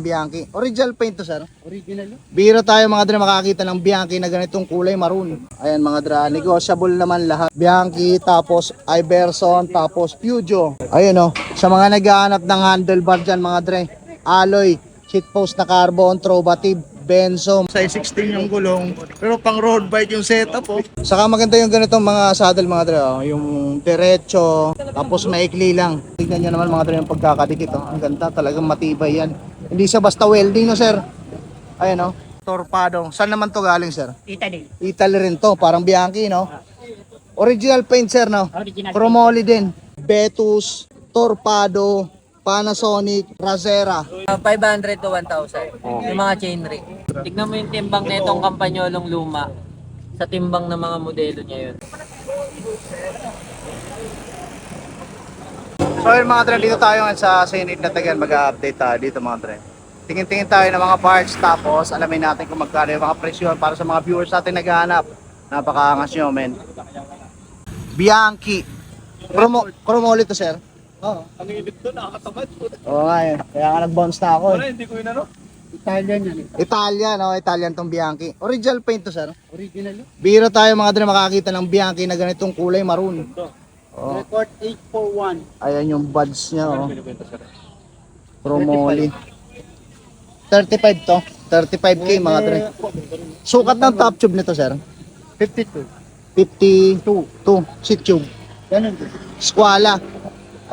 Bianchi. Original paint to, sir. Original. Biro tayo mga dre makakita ng Bianchi na ganitong kulay maroon. Ayan mga dre, negotiable naman lahat. Bianchi, tapos Iverson, tapos Peugeot. Ayun oh, sa mga naghahanap ng handlebar dyan mga dre. Alloy, seat post na carbon, Trovative, Benzo. Size 16 yung gulong, pero pang road bike yung setup oh. Saka maganda yung ganitong mga saddle mga dre oh. Yung diretso, tapos maikli lang. Tignan nyo naman mga dre yung pagkakadikit oh. Ang ganda, talagang matibay yan. Hindi siya basta welding no sir. Ayan oh, Torpedo. Saan naman to galing sir? Italy. Italy rin to, parang Bianchi no. Original paint sir no. Original. Chromoly din. Betus, Torpedo, Panasonic, Razera. 500 to 1,000. Yung mga chainring. Tignan mo yung timbang na itong kampanyolong luma sa timbang ng mga modelo niya yun. So yun mga dre, dito tayo ngayon sa Senate na Tagan, mag-update tayo dito mga dre. Tingin-tingin tayo ng mga parts, tapos alamin natin kung magkano yung mga presyo para sa mga viewers natin naghahanap. Napakaangas nyo men. Bianchi. Chromoly to sir. Oo. Ang init to, nakakatamad. Oo nga yun, kaya nga nag-bounce na ako eh. Hindi ko inano. Italian yan eh. Italian, no? Italian tong Bianchi. Original paint to sir. Original. Biro tayo mga dre makakita ng Bianchi na ganitong kulay maroon. Oh. Record 841. Ayan yung buds niya oh. Chromoly. 35 to. 35k mga dre. Sukat ng top tube nito sir. 52. 52 seat tube. Ganun din. Squala.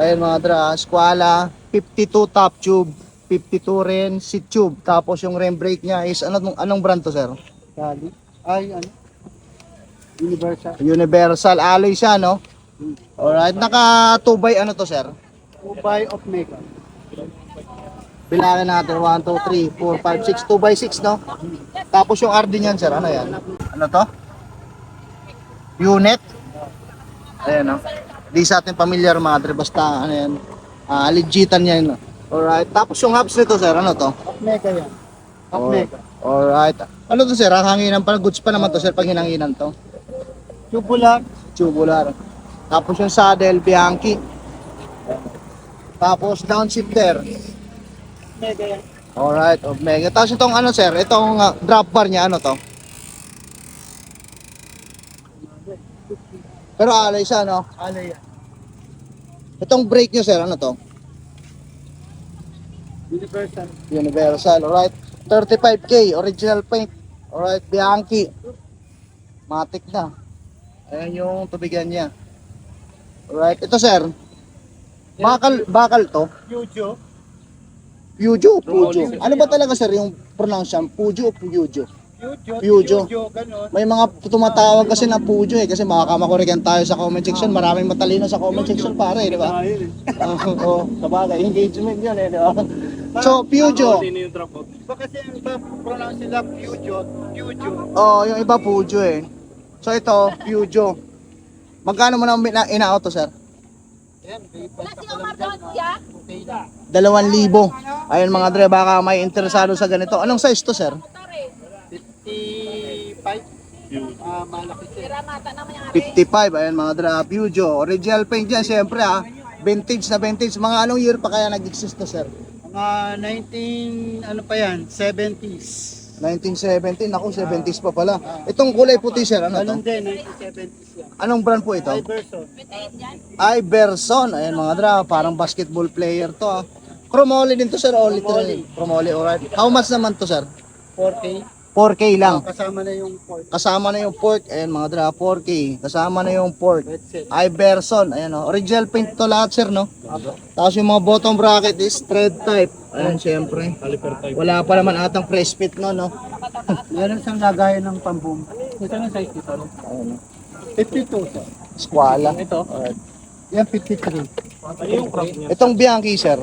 Ayan mga dre, Squala. 52 top tube. 52 rin seat tube. Tapos yung rim brake niya is anong brand to sir? Kali. Ay, ano? Universal. Universal alloy siya no. Alright, naka 2 by ano to sir? Ubay of Mega. Bilangin natin 1, 2, 3, 4, 5, 6, 2 by 6 no? Tapos yung RD niyan sir, ano yan? Ano to? Unit? Ayan no? Di sa atin familiar mga dre, basta ano yan? Legitan yan no? Alright, tapos yung hubs nito sir, ano to? Of Mega yan. Of Mega. Alright, ano to sir? Hanginan pa, goods pa naman to sir pag hinanginan to? Tubular. Tubular. Tapos yung saddle, Bianchi. Tapos downshifter. Mega yan. Alright, Omega. Tapos itong ano sir, itong drop bar niya, ano to? Pero alay siya, no? Ano yan? Itong brake niyo sir, ano to? Universal. Universal, alright. 35k, original paint. Alright, Bianchi. Matic na. Ayan yung tubigan niya. Alright, ito sir. Bakal to? Yujo. Pujo. Ano ba talaga sir yung pronunciation? Pujo o Pujo? Yujo. Ganon. May mga tumatawag kasi na Pujo eh, kasi makakamakoreken tayo sa comment section. Maraming matalino sa comment section pare, di ba? Oo, sabagay, engagement yun eh, di ba? So, Pujo. Iba kasi yung iba pronounce nila Yujo. Oh, yung iba Pujo eh. So ito, Pujo. Magkano mo na ina-auto sir? Yan, Kasi Omar doon siya. 2,000. Ayun mga dre, baka may interesado sa ganito. Anong size to sir? 55. Malaki siya. Tira mata naman yung 55. Ayun mga dre, Pujo. Original paint yan, syempre ha. Vintage na vintage. Mga anong year pa kaya nag-exist to sir? Mga 19, ano pa yan, 70s. 1970, naku 70s pa pala. Itong kulay puti sir, ano Ganon to? din, 1970s yan. Anong brand po ito? Iverson. Iverson. Ayun mga dra, parang basketball player to ah. Chromoly din to sir, o literally. Chromoly, alright. How much naman to sir? 4K. 4K lang. Kasama na yung port. Kasama na yung pork. Ayun mga dra, 4K. Kasama na yung pork. That's it. Iverson. Ayun o. Original paint to lahat sir, no? Tapos yung mga bottom bracket is thread type. Ayun, syempre. Wala pa naman atang press fit no, no? Meron siyang lagayan ng pambum. Ito na size nito. Ayun, 52 siya. squala. Ito. Alright. Yan 53. Itong Bianchi sir.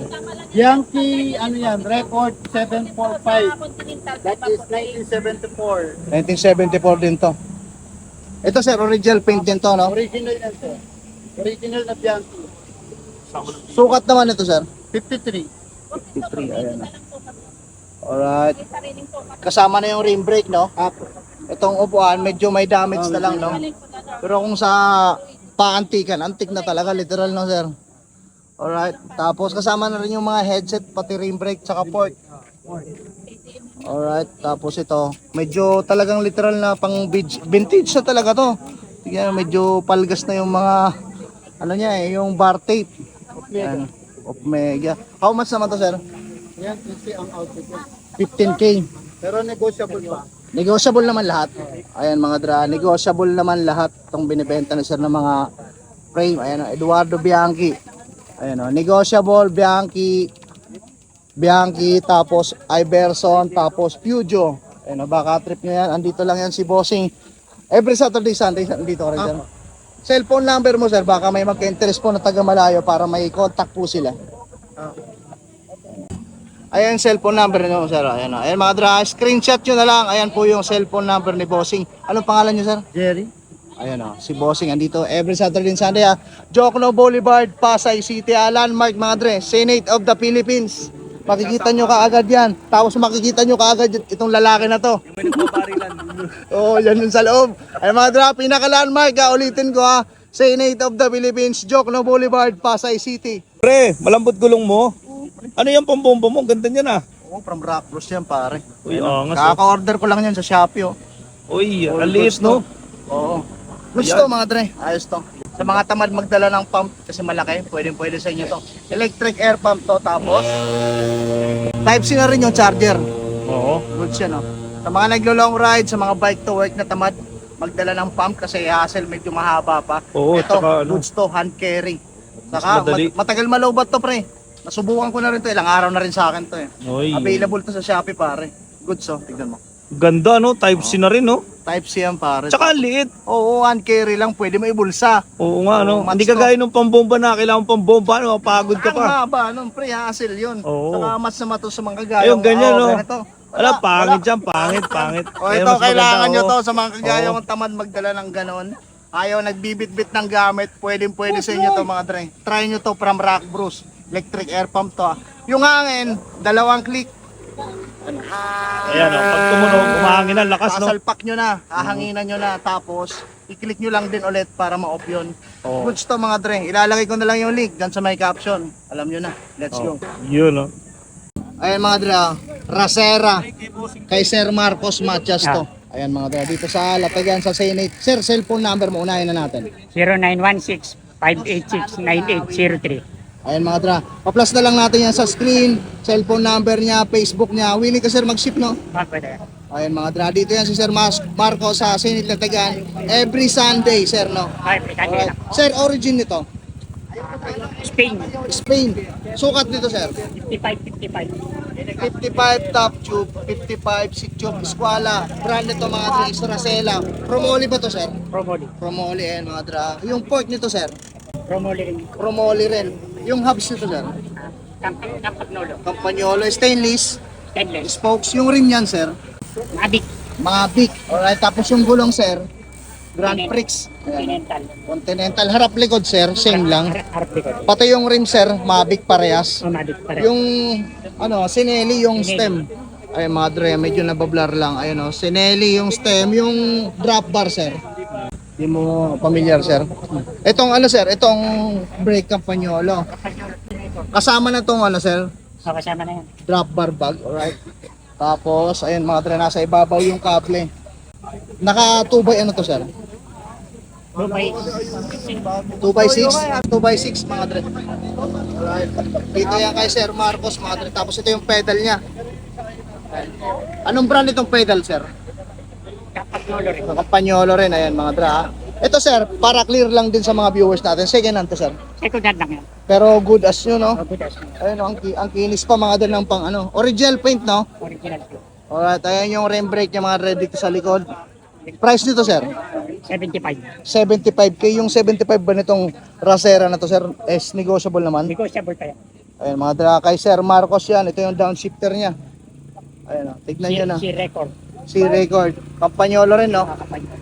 Yankee, ano yan, record 745. That is 1974. 1974 din to. Ito sir, original paint din to, no? Original yan sir. Original na Yankee. Sukat naman ito sir. 53. 53, ayan. Alright. Kasama na yung rim brake, no? Apo. Itong upuan, medyo may damage na lang, no? Pero kung sa paantikan, antik na talaga, literal, no, sir? Alright. Tapos kasama na rin yung mga headset, pati rim brake, tsaka port. Alright, tapos ito, medyo talagang literal na pang vintage na talaga to. Tingnan, medyo palgas na yung mga ano niya yung bar tape. Ayan, Omega. How much naman to, sir? Yan, kasi ang outfit niya. 15K. Pero negotiable pa. Negotiable naman lahat. Ayan mga dra, negotiable naman lahat tong binibenta na sir ng mga frame. Ayan, Eduardo Bianchi. Ayan, negotiable Bianchi, tapos Iverson, tapos Pujo. Ayan, baka trip nyo yan. Andito lang yan si Bossing. Every Saturday, Sunday, andito ka rin sir. Cellphone number mo sir, baka may magka-interest po na taga malayo para may contact po sila. Ayan cellphone number nyo sir. Ayan, ayan mga dra, screenshot nyo na lang. Ayan po yung cellphone number ni Bossing. Anong pangalan nyo sir? Jerry? Ayan si Bossing andito every Saturday and Sunday Jokno Boulevard, Pasay City, landmark mga dre, Senate of the Philippines. Makikita nyo kaagad yan. Tapos makikita nyo kaagad itong lalaki na to. Oo, yan yung sa loob. Ay mga dra, pinaka-landmark ulitin ko Senate of the Philippines, Jokno Boulevard, Pasay City. Pre, malambot gulong mo. Ano yung pambomba mo? Ganda niyan Oo, from Rock Bros yan pare. Uy, angas. Kaka-order ko lang yan sa Shopee Uy, alis no? Oo. Gusto mga dre, ayos to. Sa mga tamad magdala ng pump kasi malaki, pwede sa inyo to. Electric air pump to, tapos type C na rin yung charger. Oo. Good siya no. Sa mga naglo-long ride, sa mga bike to work na tamad magdala ng pump kasi hassle medyo mahaba pa. Oo, Ito, tsaka ano, goods to, hand carry. mas Saka madali. matagal malowbat to pre. Nasubukan ko na rin to, ilang araw na rin sa akin to eh. Uy, Available to sa Shopee pare. Goods oh, tignan mo. ganda no? Type C na rin no? Type C yan pare. Tsaka ang liit. Oo, hand carry lang, pwede mo ibulsa. Oo nga no? Oo, Hindi match kagaya nung pambomba na kailangan pambomba no? Pagod ka Ang pa. haba nun, pre, hassle yun. Oo. Saka mas na mato sa mga kagayong. Ayun, ganyan, no? Ganito. Wala, pangit dyan, pangit. O Kaya ito, mas kailangan maganda, nyo oo. to sa mga kagayong Oo. tamad magdala ng ganon. Ayaw nagbibit-bit ng gamit, pwede sa inyo to mga dre. Try nyo to from Rock Bros. Electric air pump to. Yung hangin, 2 click. Ayan no? Pag tumunog, umahangin ang lakas no? Sasalpak nyo na, hahanginan nyo na, tapos i-click nyo lang din ulit para ma-off yun. Oo. Goods to mga dre. Ilalagay ko na lang yung link dyan sa may caption. Alam nyo na. Let's go. Yun no? Ayan mga dra, Rasera kay Sir Marcos Matias to. Ayan mga dra, dito sa Latagan sa Senate. Sir, cellphone number mo, unahin na natin. 0916-586-9803. Ayan mga dra, pa-plus na lang natin yan sa screen, cellphone number niya, Facebook niya. Willing ka sir mag-ship no? Pwede. Ayan mga dra, dito yan si Sir Marcos sa Senate Latagan. Every Sunday sir no? Ay, Alright. Sir, origin nito? Spain, Spain. Sukat nito sir? 55-55. 55 top tube, 55 seat tube, Eskwala. Brand nito mga dra, is Racela. Promoli ba to sir? Promoli. Promoli ayan mga dra. Yung port nito sir? Promoli rin. Promoli rin. Yung hubs nito sir? Campagnolo. Campagnolo, stainless, Stainless. spokes. Yung rim yan sir? Mavic. Mavic. Alright, tapos yung gulong sir? Grand Prix. Ayan. Continental. Continental. Harap likod sir, same lang. Harap likod. Pati yung rim sir, Mavic parehas. Mavic pa rin. Yung Sinelli yung stem. Ay mga dre, medyo nabablar lang. Ayun Sinelli yung stem, yung drop bar sir. Hindi mo familiar sir. Itong sir, itong brake Campagnolo. Kasama na tong sir, So, kasama na yan. drop bar bag, alright. Tapos ayun mga dre, nasa ibabaw yung kable. Naka 2x to sir? 2x6? 2x6 mga dre. Alright. Dito yan kay Sir Marcos mga dre. Tapos ito yung pedal niya. Anong brand itong pedal sir? Campagnolo rin. Campagnolo rin, ayan mga dre ha. Ito sir, para clear lang din sa mga viewers natin. Second hand to sir. Second hand lang yan. Pero good as nyo no. Good as Ayun ang kinis pa mga dre ng pang original paint no. original po. Alright, ayan yung rim brake niya mga dre dito sa likod. Price nito sir? 75. 75k. Yung 75 ba nitong Racera na to sir is negotiable naman? Negotiable pa yan. Ayan mga dra, kay Sir Marcos yan. Ito yung downshifter niya. Ayan tignan nyo na. Si record. Si record. Campagnolo rin no? Campagnolo.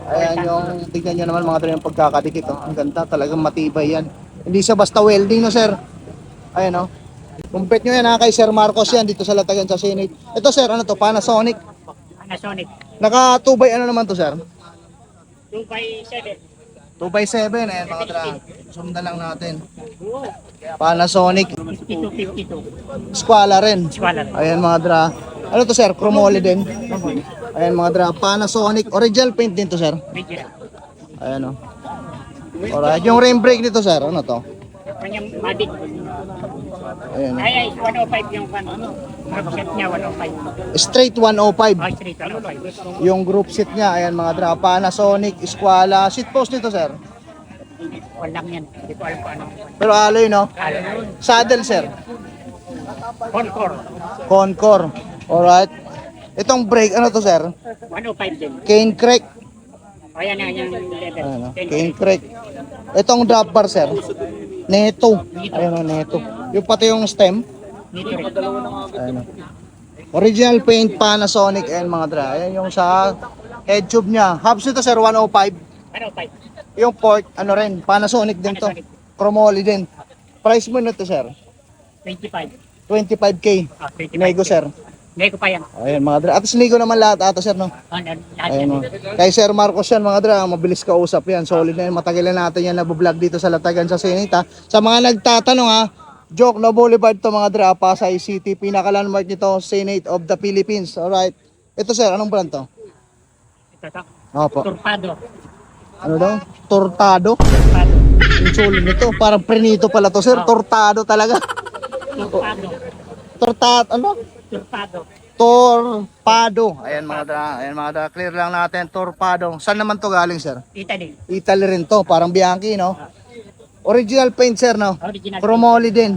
Ayan yung tignan nyo naman mga dra yung pagkakadikit. Ang ganda talagang matibay yan. Hindi siya basta welding no sir. Ayan no. Kumpet nyo yan kay Sir Marcos yan dito sa Latagan sa Senate. Ito sir, ano to? Panasonic. Panasonic. Naka 2x naman to sir? 2x7. 2x7, ayan mga dra. Zoom na lang natin. Panasonic, 5252. Squala rin. Squala. Ayan mga dra. Ano to sir? Chromoly din. Ayan mga dra. Panasonic, original paint din to sir. Medyo. Ayan o. Alright, yung rim brake nito sir, ano to? Kanyang Matic. Ayan. Ay, 105 yung ano. Group set niya, 105. Straight 105. Oh, straight 105. Yung group seat niya, ayan mga dra. Panasonic, Squala. Seat post nito sir. Walang yan. Hindi ko alam kung ano. Pero alloy no? Alam. Saddle sir. Concord. Concord. Alright. Itong brake, ano to sir? 105 din. Cane crank. O yan yung level. Ayan o. Cane crank. Itong drop bar sir. Neto. Ayan o, Neto. Yung pati yung stem. Dito rin. Ayan o. Original paint Panasonic and mga dra. Ayan yung sa head tube niya. Hubs nito sir, 105. 105. Yung port, ano rin, Panasonic din to. Panasonic. Chromoly din. Price mo nito sir? 25. 25k. Ah, 25. Nego sir. Nego pa yan. Ayan mga dra. At least nego naman lahat ata sir no? Lahat Ayan yan. o. Kay Sir Marcos yan mga dra, mabilis kausap yan. Solid na yan. Matagal na natin yan nabublog dito sa Latagan sa Senate ha. Sa mga nagtatanong ha, Joke na Boulevard to mga dra, Pasay City. Pinaka-landmark nito, Senate of the Philippines. Alright. Ito sir, anong brand to? Ito to. Opo. Turpado. Ano daw? Tortado? Turpado. Yung solid nito. Parang prenito pala to sir. Tortado talaga. Turpado. Tortado, ano? Turpado. Torpado. Ayan mga dra. Ayan mga dra. Clear lang natin. Torpado. Saan naman to galing sir? Italy. Italy rin to. Parang Bianchi no? Original paint sir no? Original. Chromoly din.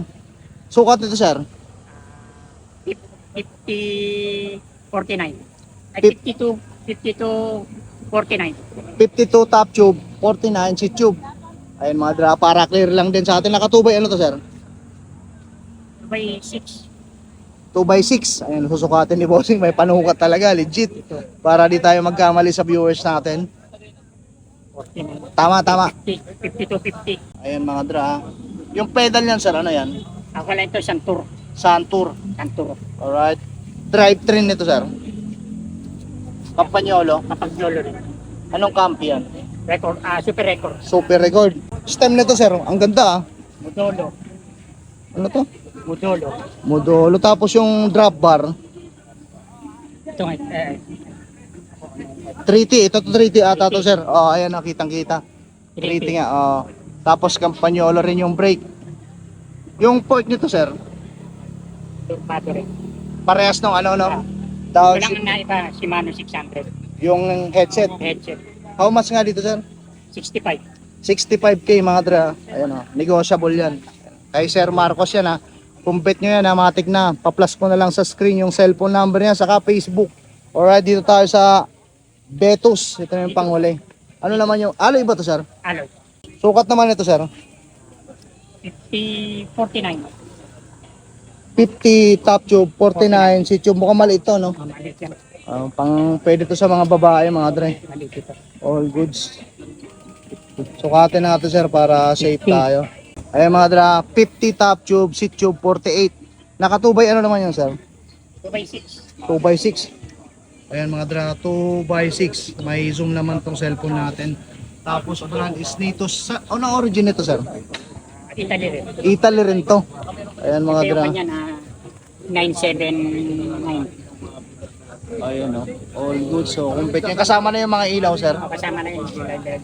Sukat nito sir? 50, 49. Ay, Fif- 52, 52, 49. 52 top tube, 49 seat tube. Ayan mga dra. Para clear lang din sa atin. Nakatubay ano to sir? By 6. 2x6. Ayan, susukatin ni Bossing. May panukat talaga. Legit. Para di tayo magkamali sa viewers natin. 49. Tama, tama. 52, 50. Ayan mga dra. Yung pedal niyan sir, ano yan? Ako lang ito, Santur. Santur. Santur. Alright. Drivetrain nito sir. Campagnolo. Kapag lolo rin. Anong campi yan? Record, super record. Super record. Stem nito sir. Ang ganda ah. Modolo. Ano to? Modolo. Modolo. Tapos yung drop bar. Ito nga, 3T. Ito to 3T ata to sir. Oh, ayan oh, kitang-kita. 3T nga. Oh. Tapos Campagnolo rin yung brake. Yung port nito sir. Turpado rin. Parehas nung ano no. Ito Down lang ang naiba, Shimano 600. yung headset. Headset. How much nga dito sir? 65. 65k mga dra. Ayan oh. Negotiable yan. Kay Sir Marcos yan ha. Kumpet nyo yan ha. Matik na. Pa-plus ko na lang sa screen yung cellphone number niya. Saka Facebook. Alright. Dito tayo sa Betus. Ito na yung panghuli. Ano naman yung... Alloy ba to sir? Alloy. Sukat naman ito sir. 50, 49. 50 top tube. 49 si tube. Mukhang maliit to no? Maliit yan. Pang pwede to sa mga babae mga dra. Maliit ito. All goods. Sukatin natin sir para safe tayo. Ayan mga dra, 50 top tube, seat tube 48. Nakatubay ano naman yun sir? 2x6. 2x6. Ayan mga dra, 2x6. May zoom naman tong cellphone natin. Tapos brand is nito. Ano origin nito sir? Italy rin. Italy rin to. Ayan mga Ito yung dra. kanya na 979. Ayan o. All good. So kumpit yan. Kasama na yung mga ilaw sir. Kasama na yun.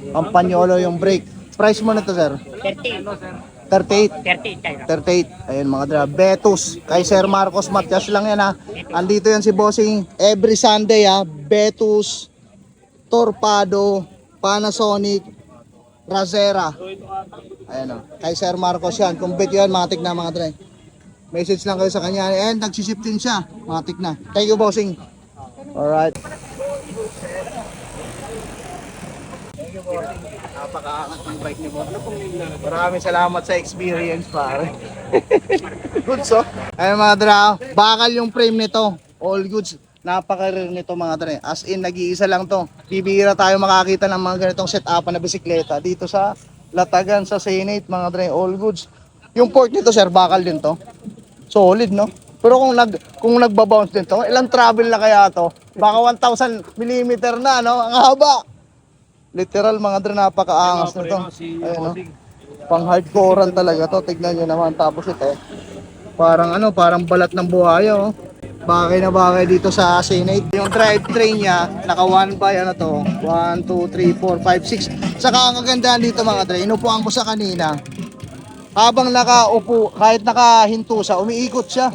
Ang panyolo yung brake. Price mo nito sir? 30. 38. 38 tayo. 38. Ayun mga dra. Betus. Kay Sir Marcos Matias lang yan ha. Andito yan si Bossing every Sunday ha. Betus, Torpado, Panasonic, Razera. Ayan o. Kay Sir Marcos yan. Kumpit yan. Matik na mga dra. Message lang kayo sa kanya. And nagsisip din siya. Matik na. Thank you Bossing. Alright. Napakaangat ng bike ni Boss. Maraming salamat sa experience pare. Goods oh. Ayun mga dra, bakal yung frame nito. All goods. Napaka-rare nito mga dra. As in, nag-iisa lang to. Bibihira tayo makakita ng mga ganitong setup na bisikleta dito sa Latagan sa Senate mga dra. All goods. Yung port nito sir, bakal din to. Solid no? Pero kung nagba-bounce din to, ilang travel na kaya to? Baka 1,000 mm na no? Ang haba. Literal mga dre, napakaangas nito. Ayun, no? Pang hardcore talaga to. Tignan nyo naman. Tapos ito, parang ano, parang balat ng buhaya, oh. Bagay na bagay dito sa Senate. Yung drivetrain niya, naka 1 by ano to, 1, 2, 3, 4, 5, 6. Saka ang kagandahan dito mga dre, inupuan ko sa kanina. Habang nakaupo, kahit nakahinto siya, umiikot siya.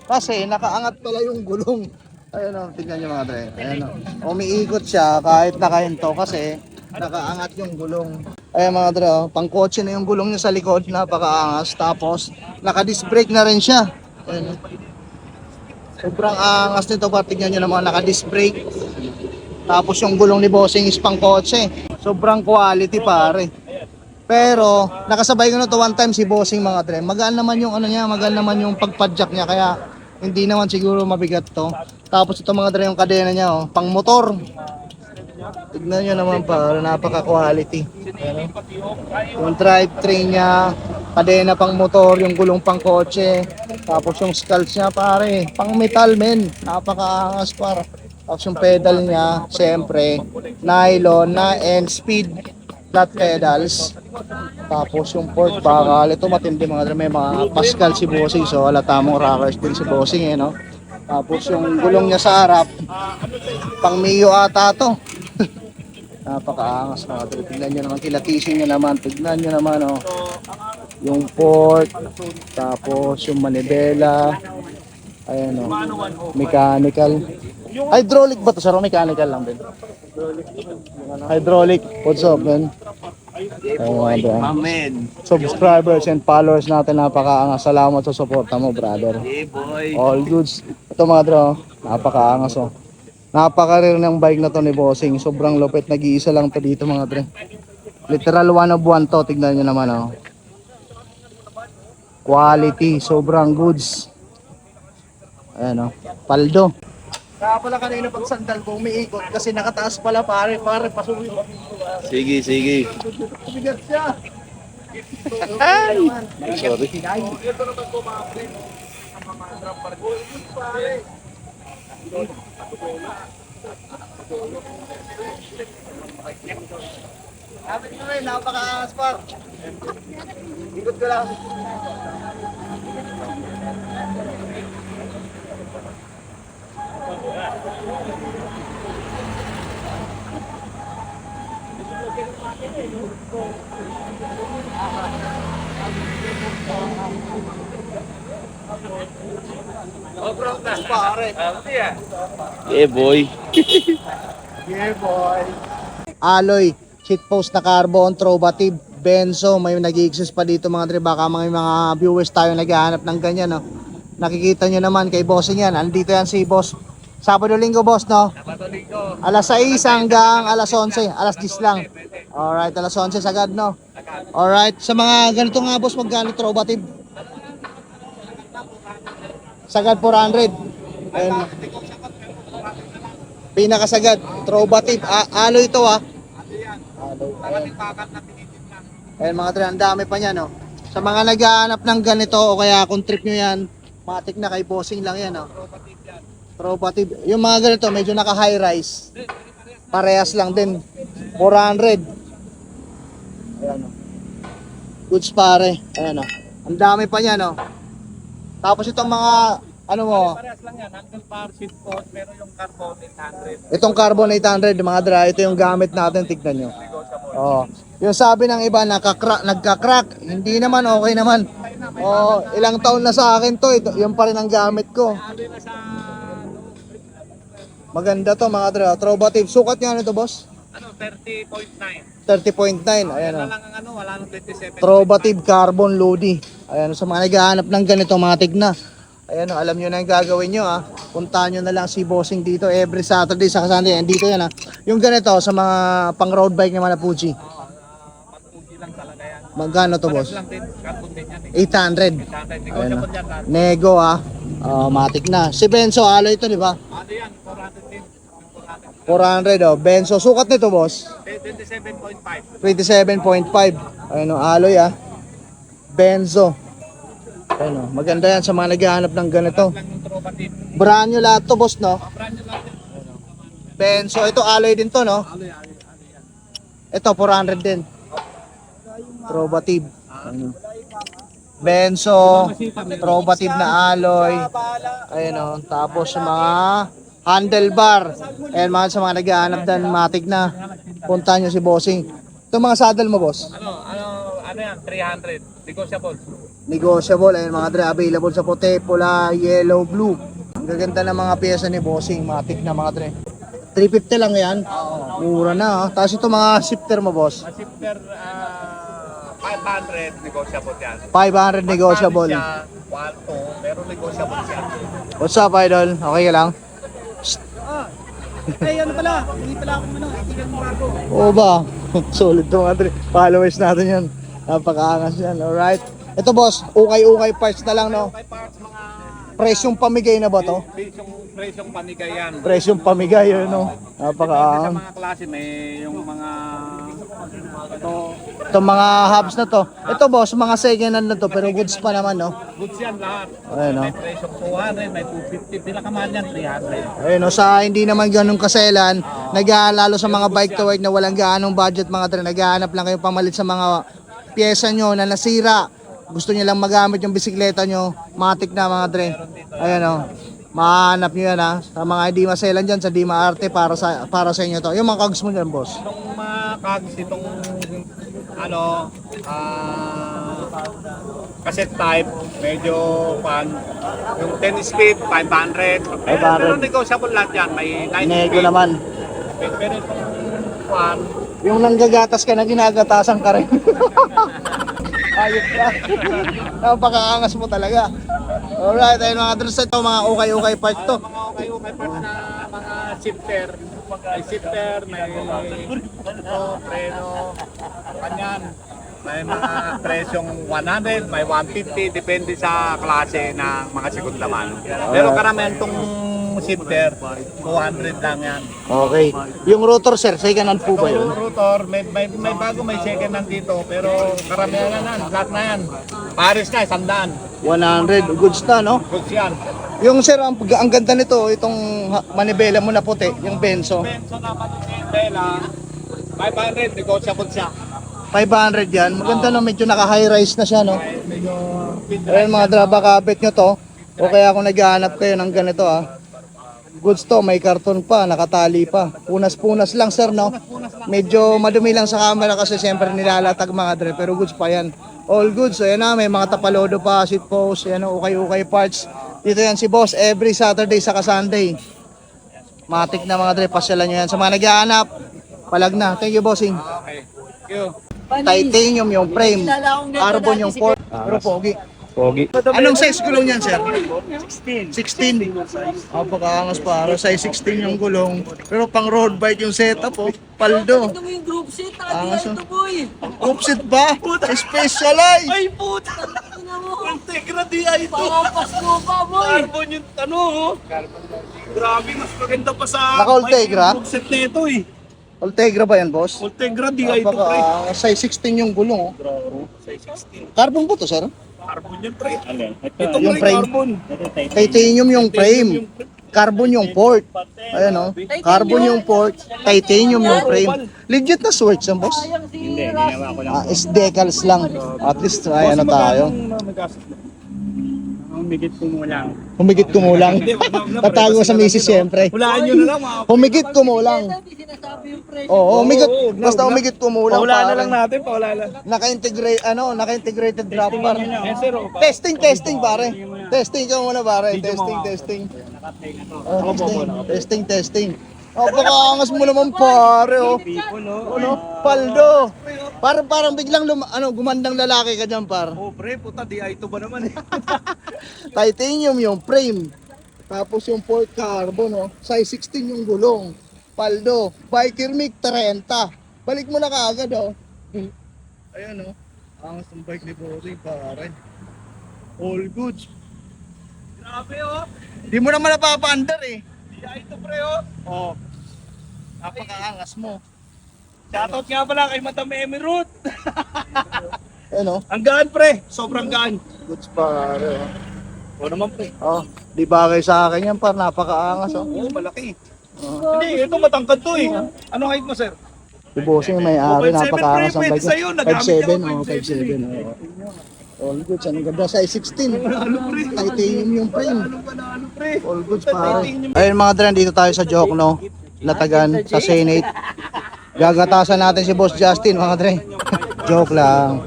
Kasi nakaangat pala yung gulong. Ayun o, tignan nyo mga dre. Ayun o, umiikot siya kahit nakahinto kasi nakaangat yung gulong. Ayun mga dre, oh, pang kotse na yung gulong niya sa likod, napakaangas. Tapos, naka-disc brake na rin siya. Ayun, sobrang angas nito, tignan nyo naman, naka-disc brake. Tapos yung gulong ni Bossing is pang kotse. Sobrang quality pare. Pero nakasabay ko na to one time si Bossing mga dre. Magaan naman yung ano niya, magaan naman yung pagpadjak niya kaya hindi naman siguro mabigat to. Tapos ito mga dre yung kadena niya, oh, pang motor. Tignan nyo naman pare, napaka-quality. Yung drivetrain niya, kadena pang motor, yung gulong pang kotse. Tapos yung sculls niya pare, pang metal men, napakaangas para. Tapos yung pedal niya, syempre, nylon na and speed flat pedals. Tapos yung port bakal, ito matindi mga dre, may mga Pascal si Bossing, so wala tamang rockers din si Bossing eh, no? Tapos yung gulong niya sa harap, pang Mio ata to. Napakaangas mga dre, tignan nyo naman, kilatisin nyo naman, tignan nyo naman, oh. Yung port, tapos yung manibela, ayan, oh, mechanical. Hydraulic ba to sir? Mechanical lang din. Hydraulic. What's up, man? Amen. Subscribers and followers natin, napakaangas. Salamat sa suporta mo, brother. Hey boy. All goods. Ito mga dre, oh, napakaangas, oh. Napaka-rare ng bike na to ni Bossing. Sobrang lupit. Nag-iisa lang to dito mga dre. Literal one of one to. Tignan nyo naman, oh. Quality. Sobrang goods. Ayan, oh. Paldo. Kaya pala kanina pag sandal ko umiikot kasi nakataas pala pare pasuyo. Sige, sige. Bigat siya. Ay! Sorry. Sabi ko rin, napaka-angas par. Ikot ko lang. Pare. Yeah boy. Yeah boy. Alloy, seat post na carbon, Trovative, Benzo, may nag-i-exist pa dito mga dre, baka mga viewers tayo naghahanap ng ganyan, no. Nakikita nyo naman kay Bossing yan, andito yan si Boss. Sabado Linggo boss, no? Sabado Linggo. Alas 6 hanggang alas 11, alas 10 lang. Alright, alas 11 sagad, no? Alright, sa mga ganito nga boss, magkano Trovative? Sagad 400. And pinakasagad, Trovative, alloy ito ah. Ayan mga dre, ang dami pa niya, no? Sa mga naghahanap ng ganito o kaya kung trip nyo yan, matik na kay Bossing lang yan, no? Trovative. Yung mga ganito, medyo naka high rise. Parehas lang din. 400. Ayan, no? Goods pare. Ayan, no? Ang dami pa niya, no? Tapos itong mga, ano mo? Parehas lang yan. Handlebar, seat post, pero yung carbon 800. Itong carbon 800, mga dra, ito yung gamit natin, tignan nyo. Oh, yung sabi ng iba, nagka-crack, hindi naman, okay naman. Oh, ilang taon na sa akin to, ito, yung pa rin ang gamit ko. Maganda to mga dra, Trovative. Sukat nyo ano to boss? Ano, 30.9. 30.9, ayan Wala o. lang ang ano, wala nang 27. Trovative Carbon Lodi. Ayan, sa mga naghahanap ng ganito, matig na. Ayan, alam nyo na yung gagawin nyo ha. Puntahan nyo na lang si Bossing dito every Saturday sa Sunday. And dito yan ha. Yung ganito sa mga pang road bike naman na Fuji. Pag-ugi lang talaga yan. Magkano to boss? Lang din, carbon din yan 800. 800. Ayan, Negotiable yan. Nego ha. Matik na. Si Benzo, alloy ito di ba? Ano yan, 400 din. 400 oh. Benzo, sukat nito boss? 27.5. 27.5. Ayun o, alloy ah. Benzo. Ayun o, maganda yan sa mga naghahanap ng ganito. Lang yung Trovative. Brand new lahat to boss, no? Brand new lang yan. Benzo, ito alloy din to, no? Alo yan. Ito, 400 din. Probative. Benzo, probative na alloy. Ayun o. Tapos yung mga handlebar. Ayan mga sa mga naghahanap dan matik na. Punta nyo si Bossing. Ito mga saddle mo, boss. Ano yan? 300. Negotiable. Negotiable. Ayun mga dre. Available sa puti, pula, yellow, blue. Ang gaganda ng mga pyesa ni Bossing. Matik na mga dre. 350 lang yan. Mura na. Tapos ito mga shifter mo, boss. Shifter, 500. Negotiable yan. 500 negotiable. Siya, 1, 2, pero negotiable siya. What's up, idol? Okay ka lang? Ay, ano pala? Hindi pala ako ikigan mo bago. Oo ba? Solid to mga dre. Followers natin yan. Napakaangas yan. Alright. Ito, boss. Ukay-ukay parts na lang, no? May parts mga Presyong pamigay na ba to? presyong panigay yan. Presyong pamigay, yun, no? Depende sa Napakaangas. mga klase, may yung mga ito, Itong mga hubs na to. Ito, boss, mga second hand na to. Pero goods pa naman, no? goods yan lahat. Ayun, no? May presyong 200, may 250, pinakamahal yan, 300. Ayun, no? Sa hindi naman ganun kaselan, lalo sa mga bike to work na walang gaanong budget, mga dre, naghahanap lang kayo pamalit sa mga pyesa nyo na nasira. Gusto nyo lang magamit yung bisikleta nyo, matik na mga dre. Ayan o. Mahanap nyo yan ha. Sa mga hindi maselan dyan, sa di maarte para sa inyo to. Yung mga cogs mo dyan, boss. Itong mga cogs, itong cassette type, medyo pan. Yung 10 speed, 500. 500. Pero negotiable lahat yan, may 9 Nego speed. naman. Pero itong pan, Yung nanggagatas ka na ginagatasan ka rin. Ayos ka. Napakaangas mo talaga. Alright, ayun mga dress ito, mga ukay-ukay part to. mga okay parts na mga shifter. May shifter, may preno, kanyan. May mga presyong 100, may 150, depende sa klase ng mga segunda mano. Pero karamihan itong shifter, 200 lang yan. Okay. Yung rotor, sir, second hand po ba yun? Yung rotor, may bago, may second hand dito, pero karamihan na yan, lahat na yan. Paris na, 100. 100. Goods na, no? Goods yan. Yung sir, ang ganda nito, itong manibela mo na puti, yung Benzo. Benzo na Manila, 500, negotiable siya. 500 yan. Maganda no, medyo naka-high rise na siya, no? Medyo Ayun mga draba kabit nyo to. O kaya kung naghahanap kayo ng ganito, goods to, may karton pa, nakatali pa. Punas-punas lang, sir, no? Medyo madumi lang sa camera kasi siyempre nilalatag mga dre, pero goods pa yan. All goods. So, yan na, may mga tapalodo pa, seat post, yan, ukay-ukay parts. Dito yan si boss, every Saturday sa Sunday. Matik na mga dre, pasyalan nyo yan. Sa mga naghahanap, palag na. Thank you, bossing. okay. Thank you. Titanium yung frame, carbon yung port, pero pogi. Pogi. Anong size gulong yan, sir? 16. 16. Napakaangas para. Size 16 yung gulong. Pero pang road bike yung setup, oh. Paldo. Ito mo yung group set, Angas, oh. ito boy. Offset ba? Specialized. Ay puta, ina mo. Integra DI ito. Pangapas ko pa boy. Carbon yung grabe, mas maganda pa sa Naka-Ultegra? set na ito eh. Ultegra ba yan, boss? Ultegra DI ito pre. Napakaangas. Size 16 yung gulong, oh. Carbon po to, sir? Carbon yan pre. Ito Yung pre, frame. carbon. Titanium yung frame. Carbon yung port. Ayan, oh. Carbon yung port. Titanium yung frame. Legit na swords yan, boss? Sayang si Russell. Is decals lang. At least, ay, ano tayo. Humigit ko mo lang. Humigit kumulang. Tatago sa misis siyempre. Hulaan nyo na lang mga. Humigit kumulang. Hindi sinasabi yung presyo. Oo, humigit. Basta humigit kumulang. Pahulaan na pare. lang natin, pahulaan lang. Naka-integrated drop bar. Yes sir, oh. Testing pare. Testing ka muna pare. Testing. Oh, testing. Oh, pakaangas mo naman pare, oh. Ano? Paldo. Parang biglang gumandang lalaki ka dyan, par. Oh pre, puta DI ito ba naman eh. Titanium yung frame. Tapos yung port carbon, oh. Size 16 yung gulong. Paldo. Biker mic 30. Balik mo na kaagad, oh. Ayan, oh. Angas ng bike ni Bossing, pare. All goods. Grabe oh. Di mo naman napapaandar, eh. DI ito pre oh. Oh. Napakaangas mo. Shoutout nga pala kay Madam Emirut. Ayan, oh. Ang gaan pre, sobrang gaan. Goods, pare, oh. O naman pre. Oh, di bagay sa akin yan, par. Napakaangas, oh. Oo, malaki. Hindi, ito matangkad to eh. Ano height mo sir? Si Bossing may-ari, 4.7 napakaangas ang pre, bike pwede sa'yo, niya. nagamit 5.7, ako, oh, 5.7. All goods, ang ganda. Size 16. Titanium yung frame. All goods pare. Ayun mga dren, dito tayo sa Jokno. Latagan, sa Senate. Gagatasan natin si Boss Justin mga dren. Joke lang.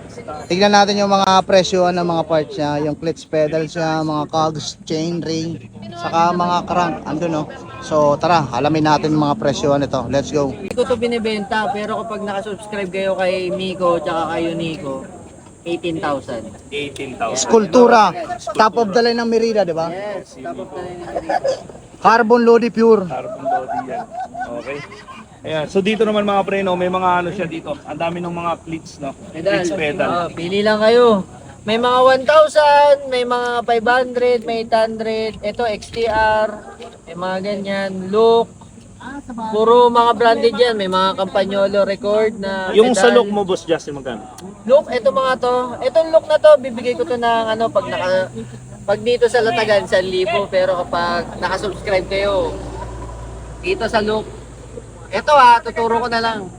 Tignan natin yung mga presyo ng mga parts niya, yung clutch pedals niya, mga cogs, chain ring, saka mga crank, andun no. So tara, alamin natin yung mga presyo nito. Let's go. Hindi ko to binibenta, pero kapag nakasubscribe kayo kay Miko tsaka kay Unico, 18,000. 18,000. Skulptura, top of the line ng Merida, di ba? Yes, tapos na rin Carbon Lodi Pure. Carbon body yan. Okay. Ayan. So dito naman mga pre, no, may mga ano siya dito. Ang dami ng mga pleats, no? Pleats pedal. Pili lang kayo. May mga 1,000, may mga 500, may 800. Ito XTR, may mga ganyan. Look. Puro mga branded yan. May mga Campagnolo record na Yung sa pedal. look mo, Boss Justin, magkano? Look, ito mga to. Itong look na to, bibigay ko to ng ano, pag dito sa Latagan, 1,000. Pero kapag nakasubscribe kayo, dito sa look, ito tuturo ko na lang.